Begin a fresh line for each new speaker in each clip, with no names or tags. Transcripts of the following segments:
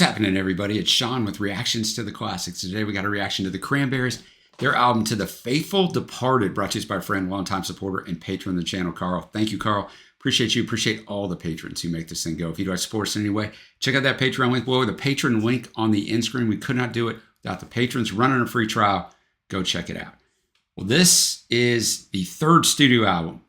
happening, everybody? It's Sean with Reactions to the Classics. Today we got a reaction to the Cranberries, their album To the Faithful Departed, brought to us by a friend, longtime supporter, and patron of the channel, Carl. Thank you, Carl. Appreciate you. Appreciate all the patrons who make this thing go. If you'd like to support us in any way, check out that Patreon link below. The patron link on the end screen. We could not do it without the patrons running a free trial. Go check it out. Well, this is the third studio album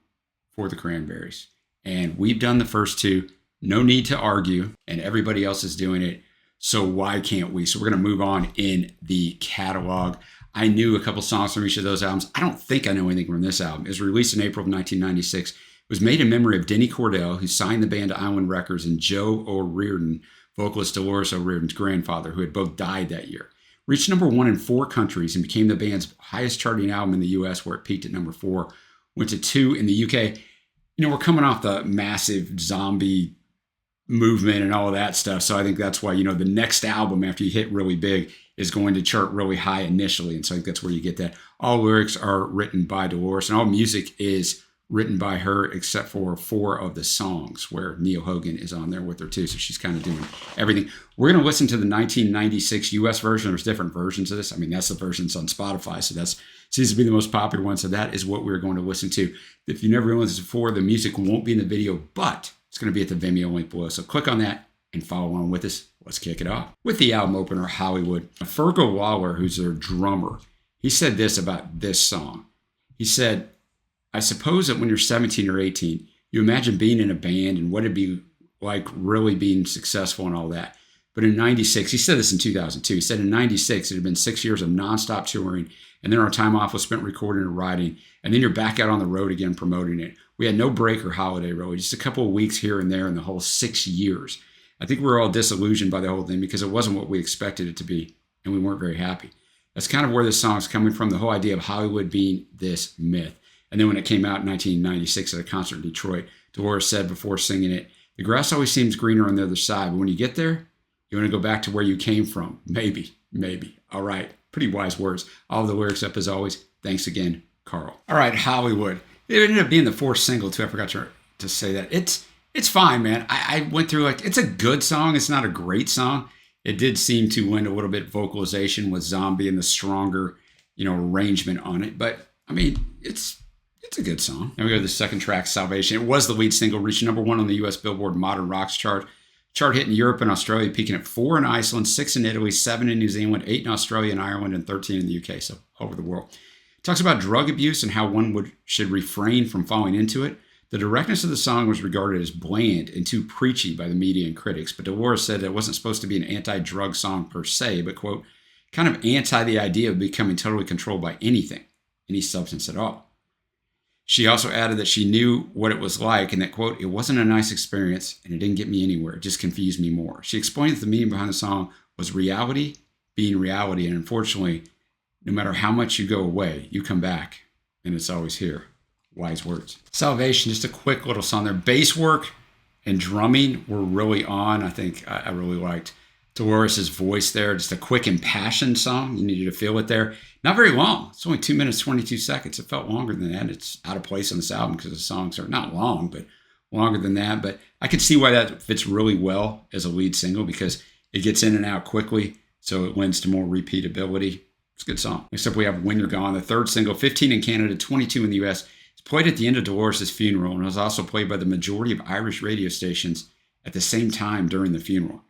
for the Cranberries, and we've done the first two. No need to argue, and everybody else is doing it, so why can't we? So we're going to move on in the catalog. I knew a couple songs from each of those albums. I don't think I know anything from this album. It was released in April of 1996. It was made in memory of Denny Cordell, who signed the band to Island Records, and Joe O'Riordan, vocalist Dolores O'Riordan's grandfather, who had both died that year. Reached number 1 in 4 countries and became the band's highest charting album in the US, where it peaked at number 4. Went to 2 in the UK. You know, we're coming off the massive zombie movement and all of that stuff. So I think that's why, you know, the next album after you hit really big is going to chart really high initially. And so I think that's where you get that. All lyrics are written by Dolores, and all music is written by her except for 4 of the songs where Neil Hogan is on there with her too. So she's kind of doing everything. We're going to listen to the 1996 US version. There's different versions of this. I mean, that's the versions on Spotify. So that seems to be the most popular one. So that is what we're going to listen to. If you never realized this before, the music won't be in the video, but it's going to be at the Vimeo link below. So click on that and follow along with us. Let's kick it off with the album opener, Hollywood. Fergal Lawler, who's their drummer, he said this about this song. He said, I suppose that when you're 17 or 18, you imagine being in a band and what it'd be like really being successful and all that. But in 96, he said this in 2002, he said in 96, it had been 6 years of nonstop touring, and then our time off was spent recording and writing, and then you're back out on the road again promoting it. We had no break or holiday really, just a couple of weeks here and there in the whole 6 years. I think we were all disillusioned by the whole thing because it wasn't what we expected it to be, and we weren't very happy. That's kind of where this song's coming from, the whole idea of Hollywood being this myth. And then when it came out in 1996 at a concert in Detroit, Dolores said before singing it, the grass always seems greener on the other side, but when you get there, you want to go back to where you came from. Maybe. All right. Pretty wise words. All the lyrics up as always. Thanks again, Carl. All right, Hollywood. It ended up being the 4th single too. I forgot to say that. It's fine, man. I went through it's a good song. It's not a great song. It did seem to lend a little bit vocalization with Zombie and the stronger, arrangement on it. But I mean, it's a good song. And we go to the second track, Salvation. It was the lead single, reached number 1 on the US Billboard Modern Rocks chart. Chart hit in Europe and Australia, peaking at 4 in Iceland, 6 in Italy, 7 in New Zealand, 8 in Australia and Ireland, and 13 in the UK, so all over the world. It talks about drug abuse and how one should refrain from falling into it. The directness of the song was regarded as bland and too preachy by the media and critics, but Dolores said it wasn't supposed to be an anti-drug song per se, but, quote, kind of anti the idea of becoming totally controlled by anything, any substance at all. She also added that she knew what it was like and that, quote, it wasn't a nice experience and it didn't get me anywhere. It just confused me more. She explained that the meaning behind the song was reality being reality. And unfortunately, no matter how much you go away, you come back and it's always here. Wise words. Salvation, just a quick little song there. Bass work and drumming were really on. I think I really liked Dolores' voice there. Just a quick impassioned song. You needed to feel it there. Not very long. It's only 2 minutes, 22 seconds. It felt longer than that. It's out of place on this album because the songs are not long, but longer than that. But I could see why that fits really well as a lead single because it gets in and out quickly, so it lends to more repeatability. It's a good song. Next up, we have When You're Gone, the 3rd single, 15 in Canada, 22 in the US. It's played at the end of Dolores' funeral and was also played by the majority of Irish radio stations at the same time during the funeral.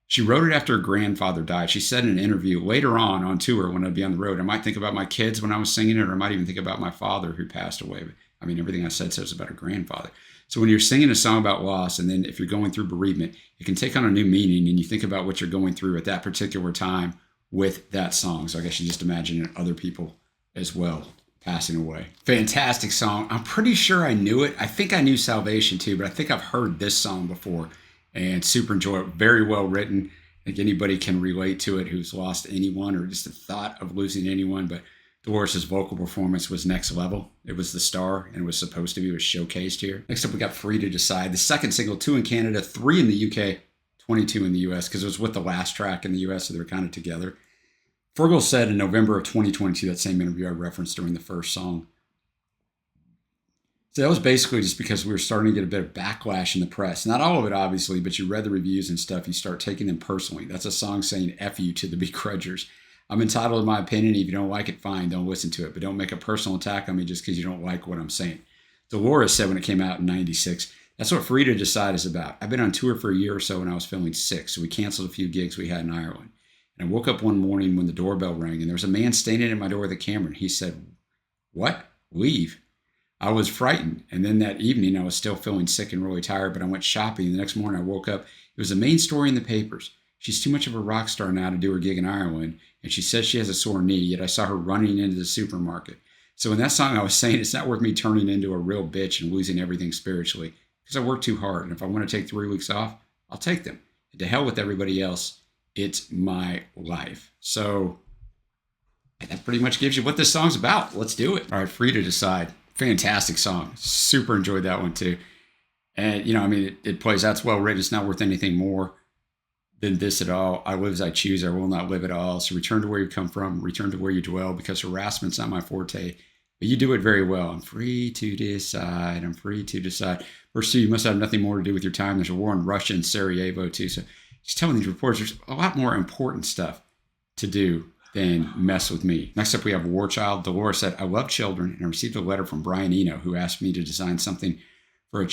She wrote it after her grandfather died. She said in an interview later on tour when I'd be on the road, I might think about my kids when I was singing it, or I might even think about my father who passed away. But, I mean, everything I said says about her grandfather. So when you're singing a song about loss, and then if you're going through bereavement, it can take on a new meaning, and you think about what you're going through at that particular time with that song. So I guess you just imagine other people as well passing away. Fantastic song. I'm pretty sure I knew it. I think I knew Salvation too, but I think I've heard this song before. And super enjoy it. Very well written. I think anybody can relate to it who's lost anyone or just the thought of losing anyone. But Dolores' vocal performance was next level. It was the star and it was supposed to be. It was showcased here. Next up, we got Free to Decide. The 2nd single, 2 in Canada, 3 in the UK, 22 in the US because it was with the last track in the US, so they were kind of together. Fergal said in November of 2022, that same interview I referenced during the first song, So that was basically just because we were starting to get a bit of backlash in the press. Not all of it, obviously, but you read the reviews and stuff. You start taking them personally. That's a song saying F you to the begrudgers. I'm entitled to my opinion. If you don't like it, fine. Don't listen to it. But don't make a personal attack on me just because you don't like what I'm saying. Dolores said when it came out in 96, that's what Free to Decide is about. I've been on tour for a year or so when I was filming 6. So we canceled a few gigs we had in Ireland. And I woke up one morning when the doorbell rang and there was a man standing at my door with a camera. And he said, "What? Leave." I was frightened. And then that evening, I was still feeling sick and really tired, but I went shopping. And the next morning, I woke up. It was a main story in the papers. She's too much of a rock star now to do her gig in Ireland. And she says she has a sore knee, yet I saw her running into the supermarket. So in that song, I was saying it's not worth me turning into a real bitch and losing everything spiritually because I work too hard. And if I want to take 3 weeks off, I'll take them. And to hell with everybody else. It's my life. So that pretty much gives you what this song's about. Let's do it. All right, Free to Decide. Fantastic song. Super enjoyed that one too. And, you know, I mean, it plays out. It's well written. It's not worth anything more than this at all. I live as I choose. I will not live at all. So return to where you come from. Return to where you dwell, because harassment's not my forte. But you do it very well. I'm free to decide. I'm free to decide. Verse 2, you must have nothing more to do with your time. There's a war in Russia and Sarajevo too. So just telling these reporters there's a lot more important stuff to do than mess with me. Next up, we have War Child. Dolores said, I love children, and I received a letter from Brian Eno, who asked me to design something for a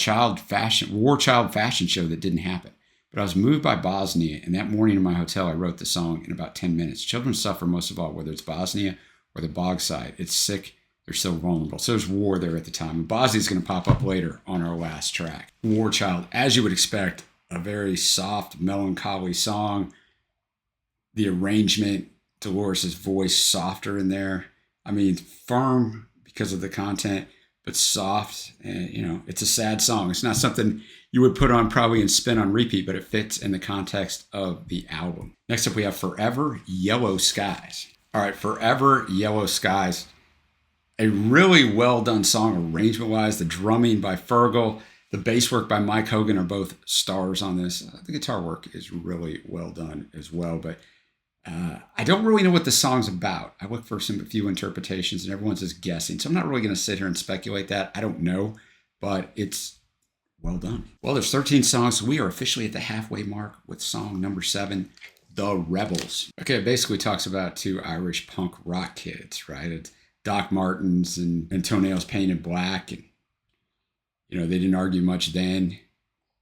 war child fashion show that didn't happen. But I was moved by Bosnia, and that morning in my hotel, I wrote the song in about 10 minutes. Children suffer most of all, whether it's Bosnia or the bog side. It's sick. They're so vulnerable. So there's war there at the time. And Bosnia's going to pop up later on our last track. War Child, as you would expect, a very soft, melancholy song. The arrangement, Dolores' voice softer in there. I mean, firm because of the content, but soft. And, you know, it's a sad song. It's not something you would put on probably and spin on repeat, but it fits in the context of the album. Next up, we have Forever Yellow Skies. All right, Forever Yellow Skies. A really well done song arrangement-wise. The drumming by Fergal, the bass work by Mike Hogan are both stars on this. The guitar work is really well done as well, but I don't really know what the song's about. I look for a few interpretations and everyone's just guessing. So I'm not really going to sit here and speculate that. I don't know, but it's well done. Well, there's 13 songs. So we are officially at the halfway mark with song number 7, The Rebels. Okay, it basically talks about 2 Irish punk rock kids, right? It's Doc Martens and toenails painted black. And, you know, they didn't argue much then.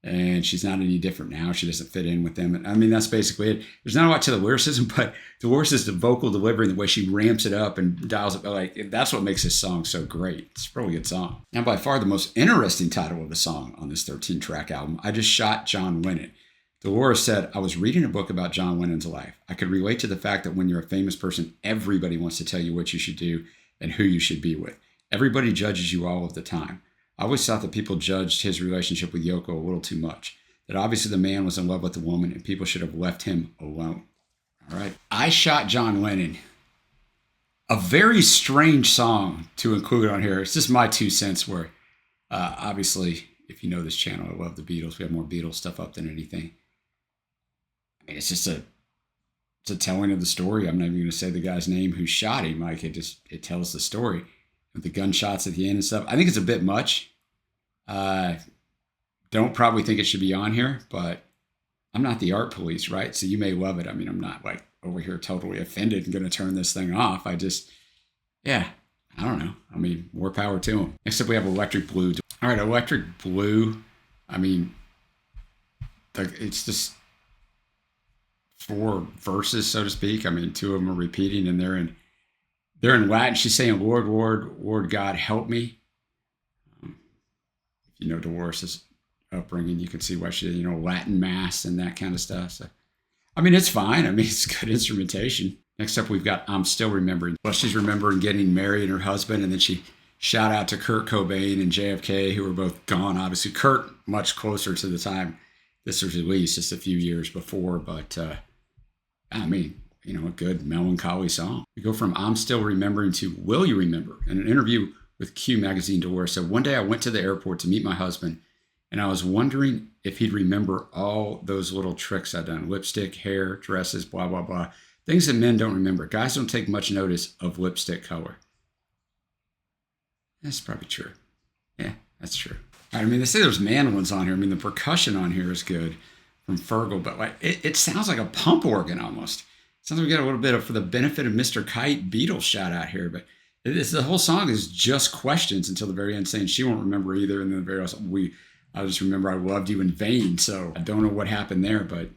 And she's not any different now. She doesn't fit in with them. And I mean, that's basically it. There's not a lot to the lyricism, but Dolores' the vocal delivery and the way she ramps it up and dials it. Like, that's what makes this song so great. It's a really good song. Now, by far the most interesting title of the song on this 13-track album, I Just Shot John Lennon. Dolores said, I was reading a book about John Lennon's life. I could relate to the fact that when you're a famous person, everybody wants to tell you what you should do and who you should be with. Everybody judges you all of the time. I always thought that people judged his relationship with Yoko a little too much. That obviously the man was in love with the woman and people should have left him alone. All right. I Shot John Lennon. A very strange song to include on here. It's just my 2 cents where, obviously, if you know this channel, I love the Beatles. We have more Beatles stuff up than anything. I mean, it's just it's a telling of the story. I'm not even going to say the guy's name who shot him. Like, it tells the story. With the gunshots at the end and stuff. I think it's a bit much. Don't probably think it should be on here, but I'm not the art police, right? So you may love it. I mean, I'm not like over here totally offended and going to turn this thing off. I don't know. I mean, more power to them. Next up, we have Electric Blue. All right, Electric Blue. I mean, it's just 4 verses, so to speak. I mean, 2 of them are repeating and they're in Latin. She's saying, Lord, Lord, Lord God, help me. If you know Dolores' upbringing, you can see why she, Latin mass and that kind of stuff. So, I mean, it's fine. I mean, it's good instrumentation. Next up, we've got I'm Still Remembering. Well, she's remembering getting married and her husband, and then she shout out to Kurt Cobain and JFK, who were both gone. Obviously, Kurt much closer to the time this was released, just a few years before. But, I mean, a good melancholy song. We go from I'm Still Remembering to Will You Remember? In an interview with Q Magazine, Dolores said, one day I went to the airport to meet my husband, and I was wondering if he'd remember all those little tricks I'd done. Lipstick, hair, dresses, blah, blah, blah. Things that men don't remember. Guys don't take much notice of lipstick color. That's probably true. Yeah, That's true. I mean, they say there's mandolins on here. I mean, the percussion on here is good from Fergal, but like it sounds like a pump organ almost. Sounds like we got a little bit of, for the benefit of Mr. Kite, Beatles shout out here, but the whole song is just questions until the very end, saying she won't remember either, and then the very end, I just remember I loved you in vain. So I don't know what happened there, but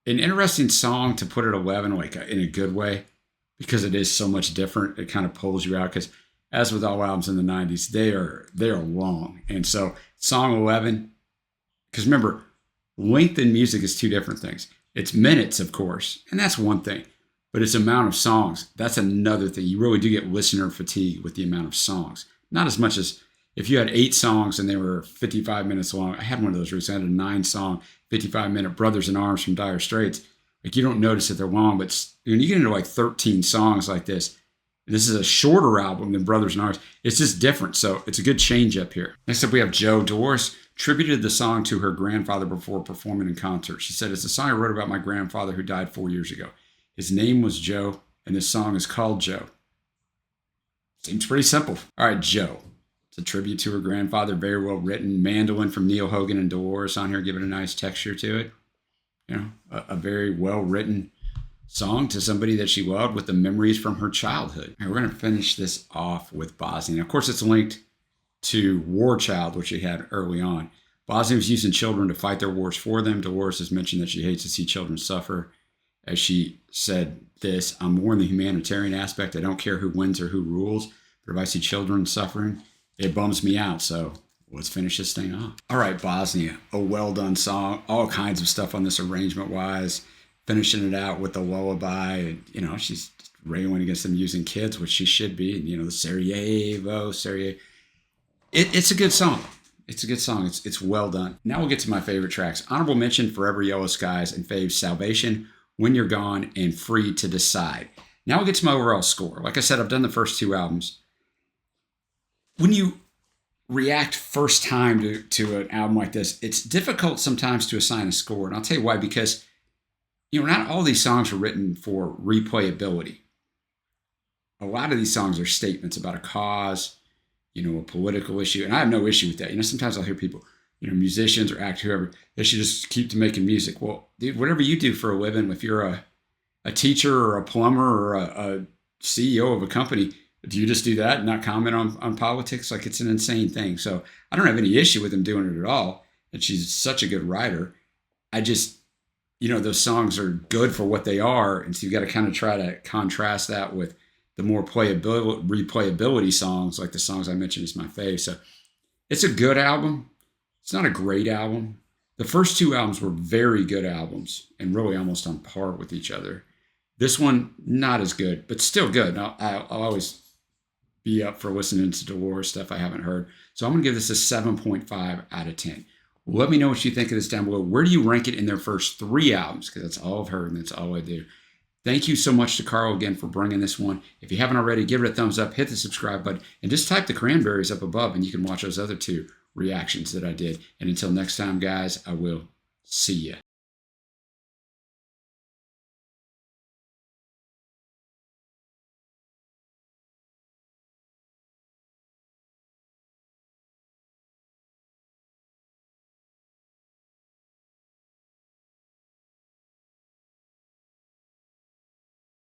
an interesting song to put at 11, like in a good way, because it is so much different. It kind of pulls you out, because as with all albums in the 90s, they are long. And so song 11, because remember, length in music is two different things. It's minutes, of course, and that's one thing, but it's amount of songs. That's another thing. You really do get listener fatigue with the amount of songs. Not as much as if you had 8 songs and they were 55 minutes long. I had one of those recently. I had a 9-song, 55-minute Brothers in Arms from Dire Straits. Like, you don't notice that they're long, but when you get into like 13 songs like this is a shorter album than Brothers in Arms. It's just different. So it's a good change up here. Next up, we have Joe. Dolores tributed the song to her grandfather before performing in concert. She said, "It's a song I wrote about my grandfather who died 4 years ago. His name was Joe, and this song is called Joe." Seems pretty simple. All right, Joe. It's a tribute to her grandfather, very well written. Mandolin from Neil Hogan and Dolores on here, giving a nice texture to it. You know, a very well written song to somebody that she loved, with the memories from her childhood. All right, we're going to finish this off with Bosnia. Of course, it's linked to War Child, which she had early on. Bosnia was using children to fight their wars for them. Dolores has mentioned that she hates to see children suffer. As she said this, "I'm more in the humanitarian aspect. I don't care who wins or who rules, but if I see children suffering, it bums me out." So let's finish this thing off. All right, Bosnia, a well done song. All kinds of stuff on this arrangement wise. Finishing it out with the lullaby. You know, she's railing against them using kids, which she should be. You know, the Sarajevo. It's a good song. It's a good song. It's well done. Now we'll get to my favorite tracks. Honorable mention: Forever Yellow Skies, and faves: Salvation, When You're Gone, and Free to Decide. Now we'll get to my overall score. Like I said, I've done the first 2 albums. When you react first time to an album like this, it's difficult sometimes to assign a score. And I'll tell you why, because, you know, not all these songs are written for replayability. A lot of these songs are statements about a cause, you know, a political issue. And I have no issue with that. You know, sometimes I'll hear people, you know, musicians or actors, whoever, they should just keep to making music. Well, dude, whatever you do for a living, if you're a teacher or a plumber or a CEO of a company, do you just do that and not comment on politics? Like, it's an insane thing. So I don't have any issue with them doing it at all. And she's such a good writer. I just, you know, those songs are good for what they are. And so you got to kind of try to contrast that with the more replayability songs, like the songs I mentioned is my fave. So it's a good album. It's not a great album. The first 2 albums were very good albums and really almost on par with each other. This one, not as good, but still good. I'll always be up for listening to Dolores stuff I haven't heard. So I'm going to give this a 7.5 out of 10. Let me know what you think of this down below. Where do you rank it in their first 3 albums? Because that's all I've heard and that's all I do. Thank you so much to Carl again for bringing this one. If you haven't already, give it a thumbs up, hit the subscribe button, and just type the Cranberries up above and you can watch those other 2 reactions that I did. And until next time, guys, I will see ya.